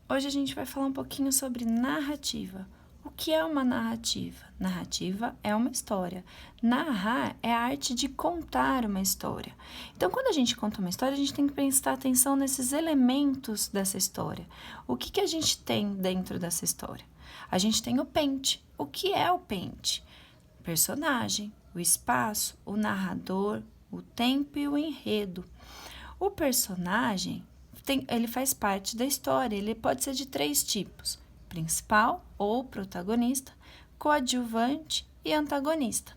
Hoje a gente vai falar um pouquinho sobre narrativa. O que é uma narrativa? Narrativa é uma história. Narrar é a arte de contar uma história. Então, quando a gente conta uma história, a gente tem que prestar atenção nesses elementos dessa história. O que a gente tem dentro dessa história? A gente tem o pente. O que é o pente? Personagem, o espaço, o narrador, o tempo e o enredo. O personagem ele faz parte da história, ele pode ser de 3 tipos: principal ou protagonista, coadjuvante e antagonista.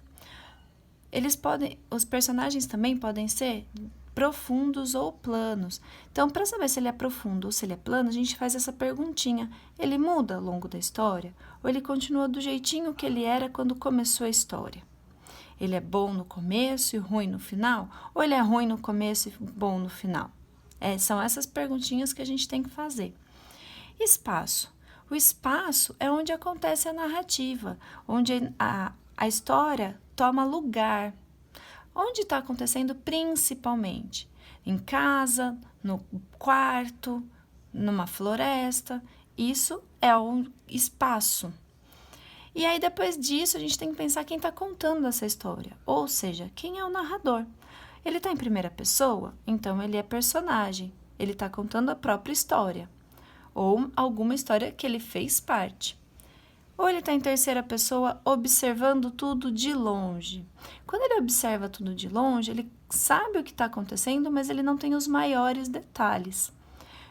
Os personagens também podem ser profundos ou planos. Então, para saber se ele é profundo ou se ele é plano, a gente faz essa perguntinha: ele muda ao longo da história? Ou ele continua do jeitinho que ele era quando começou a história? Ele é bom no começo e ruim no final? Ou ele é ruim no começo e bom no final? São essas perguntinhas que a gente tem que fazer. Espaço. O espaço é onde acontece a narrativa, onde a história toma lugar. Onde está acontecendo principalmente? Em casa, no quarto, numa floresta. Isso é um espaço. E aí, depois disso, a gente tem que pensar quem está contando essa história, ou seja, quem é o narrador. Ele está em primeira pessoa, então ele é personagem, ele está contando a própria história, ou alguma história que ele fez parte. Ou ele está em terceira pessoa, observando tudo de longe. Quando ele observa tudo de longe, ele sabe o que está acontecendo, mas ele não tem os maiores detalhes.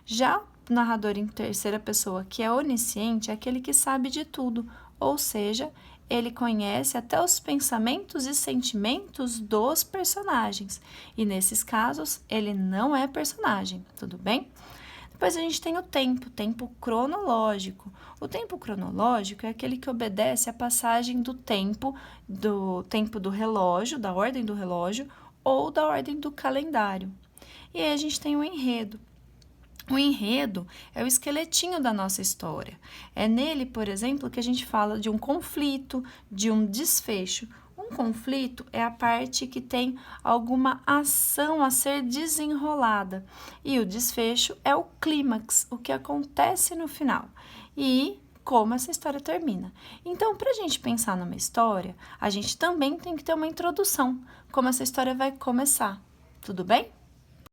Já o narrador em terceira pessoa, que é onisciente, é aquele que sabe de tudo, ou seja, ele conhece até os pensamentos e sentimentos dos personagens. E nesses casos, ele não é personagem, tudo bem? Depois a gente tem o tempo cronológico. O tempo cronológico é aquele que obedece à passagem do tempo do relógio, da ordem do relógio, ou da ordem do calendário. E aí a gente tem o enredo. O enredo é o esqueletinho da nossa história. É nele, por exemplo, que a gente fala de um conflito, de um desfecho. Um conflito é a parte que tem alguma ação a ser desenrolada. E o desfecho é o clímax, o que acontece no final. E como essa história termina. Então, para a gente pensar numa história, a gente também tem que ter uma introdução, como essa história vai começar. Tudo bem?